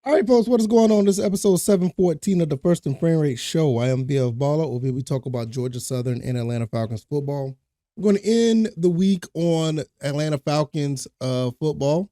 All right, folks, what is going on? This is episode 714 of the First and Frame Rate Show. I am BF Baller. Over here, we talk about Georgia Southern and Atlanta Falcons football. We're going to end the week on Atlanta Falcons football.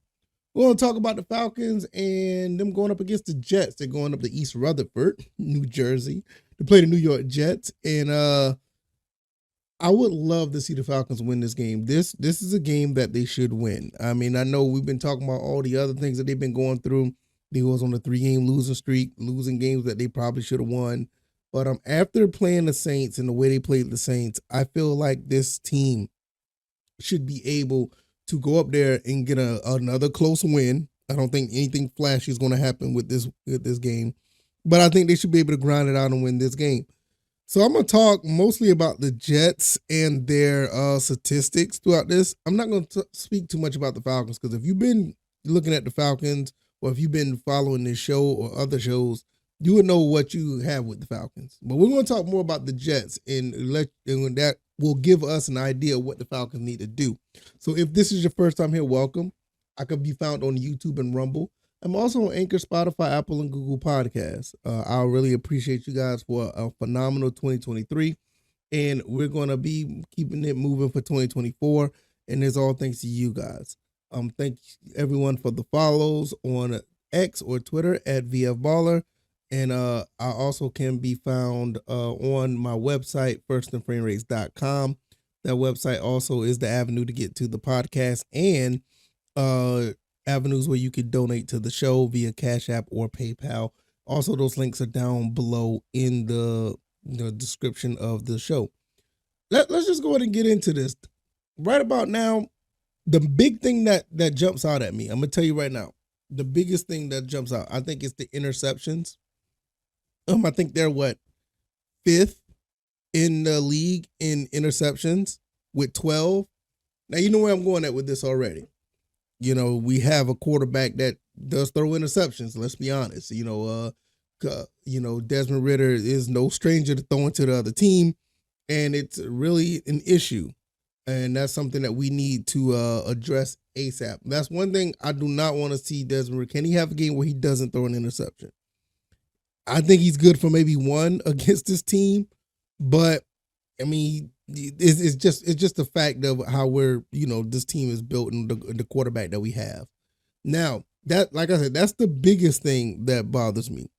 We're going to talk about the Falcons and them going up against the Jets. They're going up to East Rutherford, New Jersey, to play the New York Jets. And I would love to see the Falcons win this game. This is a game that they should win. I mean, I know we've been talking about all the other things that they've been going through. They was on a 3-game losing streak, losing games that they probably should have won. But after playing the Saints and the way they played the Saints, I feel like this team should be able to go up there and get another close win. I don't think anything flashy is going to happen with this game, but I think they should be able to grind it out and win this game. So I'm going to talk mostly about the Jets and their statistics throughout this. I'm not going to speak too much about the Falcons because if you've been looking at the Falcons or if you've been following this show or other shows, you would know what you have with the Falcons. But we're going to talk more about the Jets and that will give us an idea of what the Falcons need to do. So if this is your first time here, welcome. I could be found on YouTube and Rumble. I'm also on Anchor, Spotify, Apple, and Google Podcasts. I really appreciate you guys for a phenomenal 2023. And we're going to be keeping it moving for 2024. And it's all thanks to you guys. Thank everyone for the follows on X or Twitter at VFBaller. And I also can be found on my website, firstandframerates.com. That website also is the avenue to get to the podcast and avenues where you can donate to the show via CashApp or PayPal. Also, those links are down below in the description of the show. Let's just go ahead and get into this. Right about now, the big thing that jumps out at me, I'm going to tell you right now, the biggest thing that jumps out, I think it's the interceptions. I think they're fifth in the league in interceptions with 12. Now, you know where I'm going at with this already. You know, we have a quarterback that does throw interceptions. Let's be honest. Desmond Ridder is no stranger to throwing to the other team, and it's really an issue. And that's something that we need to address ASAP. That's one thing I do not want to see Desmond Ridder. Can he have a game where he doesn't throw an interception? I think he's good for maybe one against this team, but I mean, it's just the fact of how this team is built and the quarterback that we have. Now, that, like I said, that's the biggest thing that bothers me.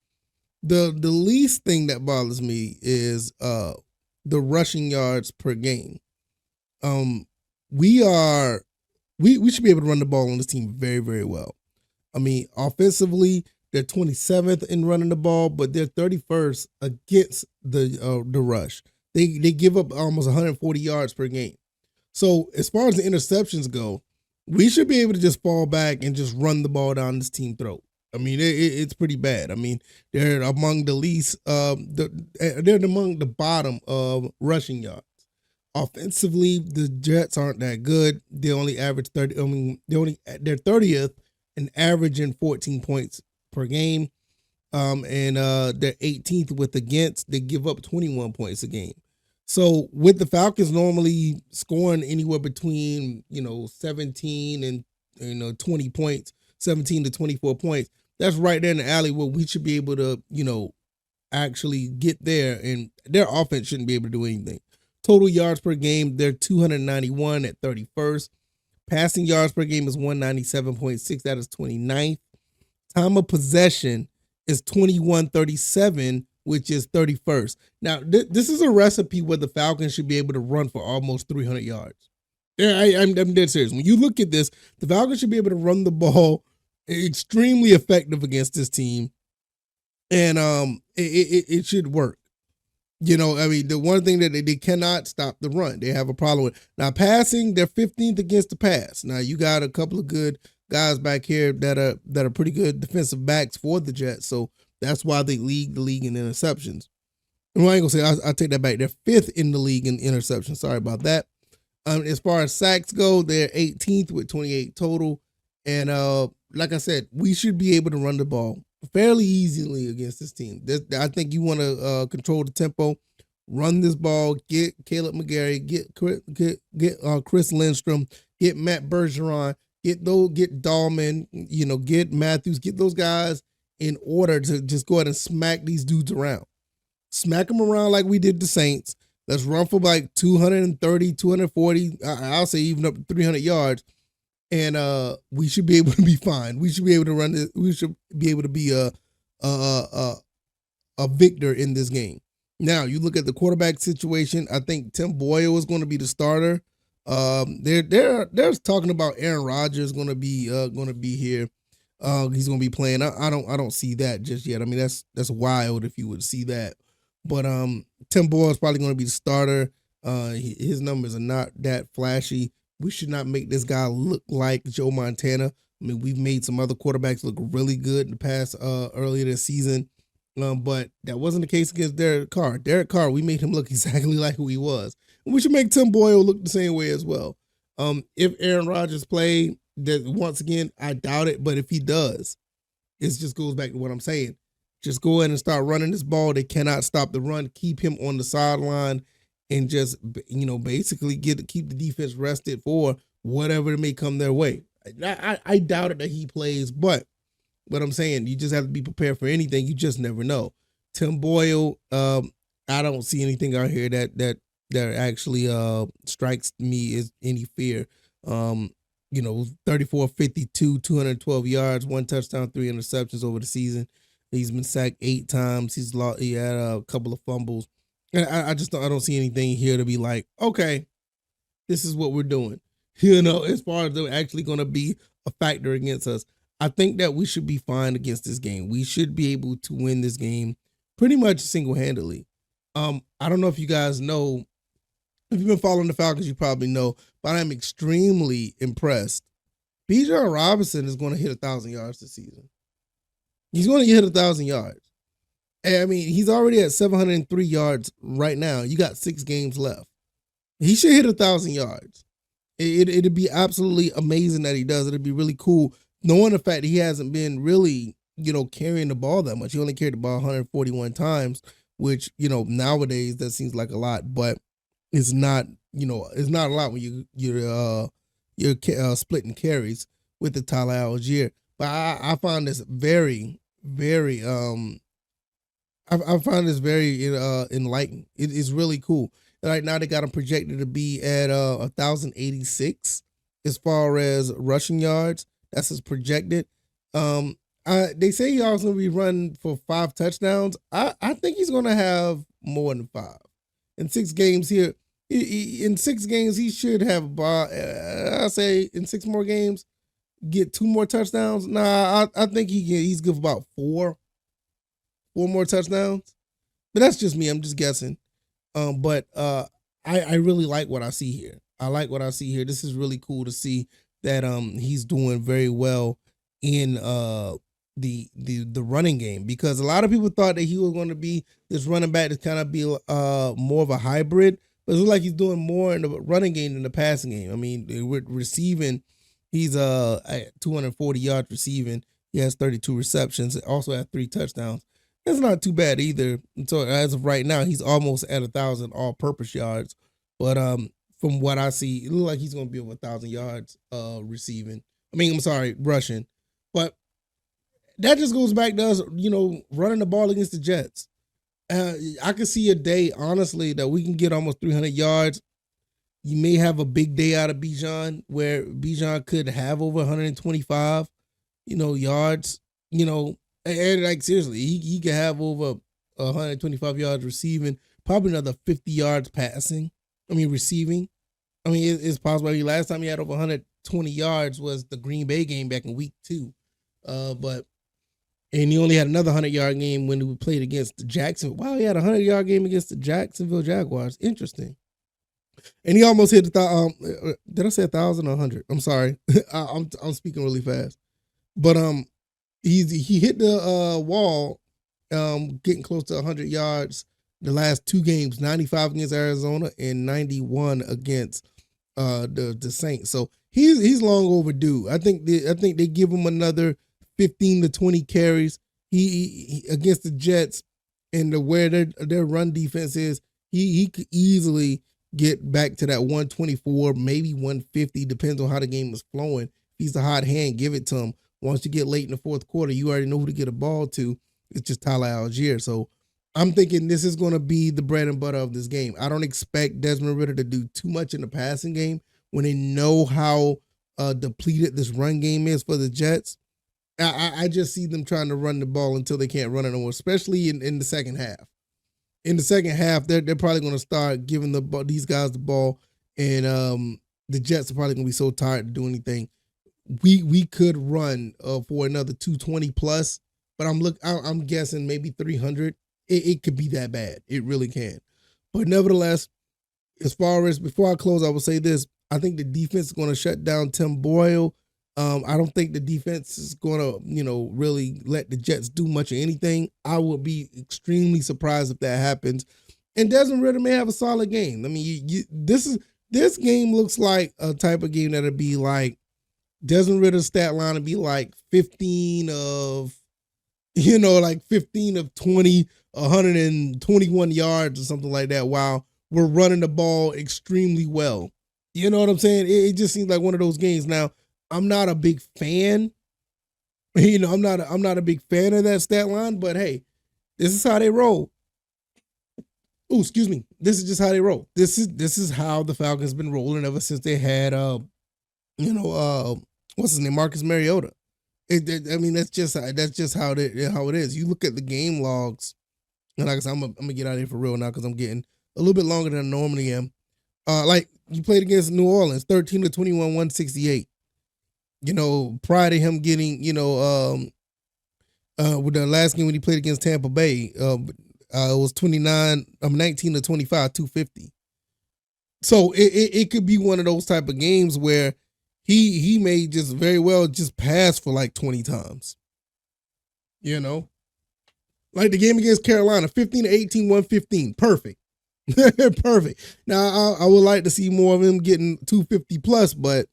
The least thing that bothers me is the rushing yards per game. We should be able to run the ball on this team very, very well. I mean, offensively, they're 27th in running the ball, but they're 31st against the rush. They give up almost 140 yards per game. So as far as the interceptions go, we should be able to just fall back and just run the ball down this team throat. I mean, it's pretty bad. I mean, they're among the least, they're among the bottom of rushing yards. Offensively, the Jets aren't that good. They only average 30. I mean, they're 30th and averaging 14 points per game. And they're 18th with against. They give up 21 points a game. So with the Falcons normally scoring anywhere between 17 and 20 points, 17 to 24 points, that's right there in the alley where we should be able to actually get there, and their offense shouldn't be able to do anything. Total yards per game, they're 291 at 31st. Passing yards per game is 197.6. That is 29th. Time of possession is 21:37, which is 31st. Now, this is a recipe where the Falcons should be able to run for almost 300 yards. Yeah, I'm dead serious. When you look at this, the Falcons should be able to run the ball extremely effective against this team, and it should work. I mean, the one thing that they cannot stop the run. They have a problem with. Now, passing, they're 15th against the pass. Now, you got a couple of good guys back here that are pretty good defensive backs for the Jets, so that's why they lead the league in interceptions. And I ain't gonna say I take that back. They're 5th in the league in interceptions. Sorry about that. As far as sacks go, they're 18th with 28 total. And like I said, we should be able to run the ball fairly easily against this team. I think you want to control the tempo, run this ball, get Caleb McGarry, get Chris Lindstrom, get Matt Bergeron, get Dahlman, get Matthews, get those guys in order to just go ahead and smack these dudes around. Smack them around like we did the Saints. Let's run for like 230, 240, I'll say even up to 300 yards. And we should be able to be fine. We should be able to run this. We should be able to be a victor in this game. Now, you look at the quarterback situation. I think Tim Boyle is going to be the starter. They're talking about Aaron Rodgers going to be here. He's going to be playing. I don't see that just yet. I mean, that's wild if you would see that. But Tim Boyle is probably going to be the starter. His numbers are not that flashy. We should not make this guy look like Joe Montana. I mean, we've made some other quarterbacks look really good in the past earlier this season. But that wasn't the case against Derek Carr. Derek Carr, we made him look exactly like who he was. And we should make Tim Boyle look the same way as well. If Aaron Rodgers play, once again, I doubt it. But if he does, it just goes back to what I'm saying. Just go ahead and start running this ball. They cannot stop the run. Keep him on the sideline and just, basically keep the defense rested for whatever may come their way. I doubt it that he plays, but what I'm saying, you just have to be prepared for anything. You just never know. Tim Boyle, I don't see anything out here that actually strikes me as any fear. 34-52, 212 yards, 1 touchdown, 3 interceptions over the season. He's been sacked 8 times. He had a couple of fumbles. And I don't see anything here to be like, okay, this is what we're doing. As far as they're actually going to be a factor against us. I think that we should be fine against this game. We should be able to win this game pretty much single-handedly. I don't know if you guys know, if you've been following the Falcons, you probably know, but I'm extremely impressed. Bijan Robinson is going to hit 1,000 yards this season. He's going to hit 1,000 yards. And I mean, he's already at 703 yards right now. You got 6 games left. He should hit 1,000 yards. It'd be absolutely amazing that he does. It'd be really cool. Knowing the fact that he hasn't been really, carrying the ball that much. He only carried the ball 141 times, which, nowadays that seems like a lot, but it's not, it's not a lot when you're splitting carries with the Tyler Algier. But I find this very, very, I find this very enlightening. It is really cool. Right now they got him projected to be at 1,086 as far as rushing yards. That's his projected. They say he's also going to be running for 5 touchdowns. I think he's going to have more than 5. In 6 games here, in 6 games, he should have about, I say in 6 more games, get 2 more touchdowns. Nah, I think he's good for about 4 more touchdowns. But that's just me. I'm just guessing. But I really like what I see here. I like what I see here. This is really cool to see that he's doing very well in the running game, because a lot of people thought that he was going to be this running back to kind of be more of a hybrid, but it looks like he's doing more in the running game than the passing game. I mean, with receiving, he's at 240 yards receiving. He has 32 receptions. Also has 3 touchdowns. That's not too bad either. And so as of right now, he's almost at 1,000 all-purpose yards. But from what I see, it looks like he's going to be over 1,000 yards receiving. Rushing. But that just goes back to us, running the ball against the Jets. I could see a day, honestly, that we can get almost 300 yards. You may have a big day out of Bijan, where Bijan could have over 125, yards, and like seriously, he could have over 125 yards receiving, probably another 50 yards receiving. It's possible. Last time he had over 120 yards was the Green Bay game back in week 2. And he only had another 100-yard game when we played against the Jacksonville. Wow, he had a 100-yard game against the Jacksonville Jaguars. Interesting. And he almost hit did I say 1,000 or 100? I'm sorry. I'm speaking really fast. But he hit the wall, getting close to 100 yards the last 2 games, 95 against Arizona and 91 against the Saints. So he's long overdue. I think they give him another 15 to 20 carries. He against the Jets and where their run defense is, he could easily get back to that 124, maybe 150, depends on how the game is flowing. If he's a hot hand, give it to him. Once you get late in the fourth quarter, you already know who to get a ball to. It's just Tyler Algier. So I'm thinking this is going to be the bread and butter of this game. I don't expect Desmond Ridder to do too much in the passing game when they know how depleted this run game is for the Jets. I just see them trying to run the ball until they can't run it anymore, especially in the second half. In the second half, they're probably going to start giving these guys the ball, and the Jets are probably going to be so tired to do anything. We could run for another 220 plus, but I'm guessing maybe 300. It could be that bad. It really can. But nevertheless, as far as before I close, I will say this: I think the defense is going to shut down Tim Boyle. I don't think the defense is going to, really let the Jets do much of anything. I would be extremely surprised if that happens. And Desmond Ridder may have a solid game. I mean, this game looks like a type of game that'll be like Desmond Ridder's stat line would be like 15 of 20, 121 yards or something like that while we're running the ball extremely well. You know what I'm saying? It just seems like one of those games. Now, I'm not a big fan. I'm not a big fan of that stat line, but hey, this is how they roll. Oh, excuse me. This is just how they roll. This is how the Falcons been rolling ever since they had what's his name, Marcus Mariota. That's just how it is. You look at the game logs, and like I said, I'm gonna get out of here for real now because I'm getting a little bit longer than I normally am. Like you played against New Orleans, 13-21, 168. Prior to him getting, with the last game when he played against Tampa Bay, it was 19-25, 250. So it could be one of those type of games where he may just very well just pass for like 20 times. Like the game against Carolina, 15-18, 115. Perfect. Perfect. Now I would like to see more of him getting 250 plus, but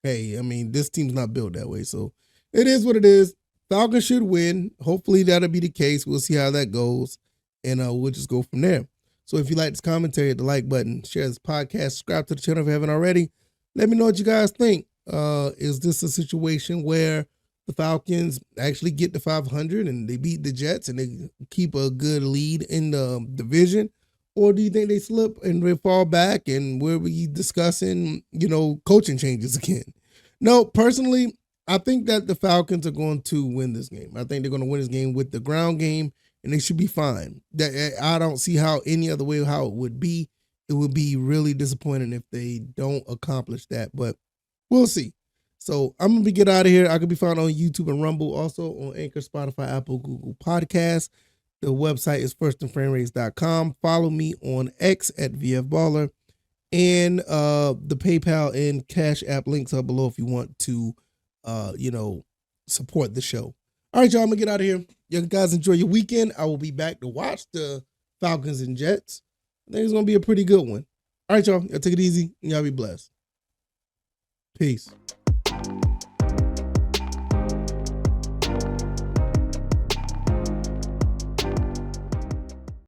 hey, I mean, this team's not built that way. So it is what it is. Falcons should win. Hopefully that'll be the case. We'll see how that goes. And we'll just go from there. So if you like this commentary, hit the like button, share this podcast, subscribe to the channel if you haven't already. Let me know what you guys think. Is this a situation where the Falcons actually get to 500 and they beat the Jets and they keep a good lead in the division? Or do you think they slip and they fall back and we'll be discussing, coaching changes again? No, personally, I think that the Falcons are going to win this game. I think they're going to win this game with the ground game, and they should be fine. I don't see how any other way how it would be. It would be really disappointing if they don't accomplish that, but we'll see. So I'm going to get out of here. I can be found on YouTube and Rumble, also on Anchor, Spotify, Apple, Google Podcasts. The website is firstandframerates.com. Follow me on X at VFBaller. And the PayPal and Cash App links are below if you want to, support the show. All right, y'all, I'm going to get out of here. You guys enjoy your weekend. I will be back to watch the Falcons and Jets. I think it's going to be a pretty good one. All right, y'all. Y'all take it easy and y'all be blessed. Peace.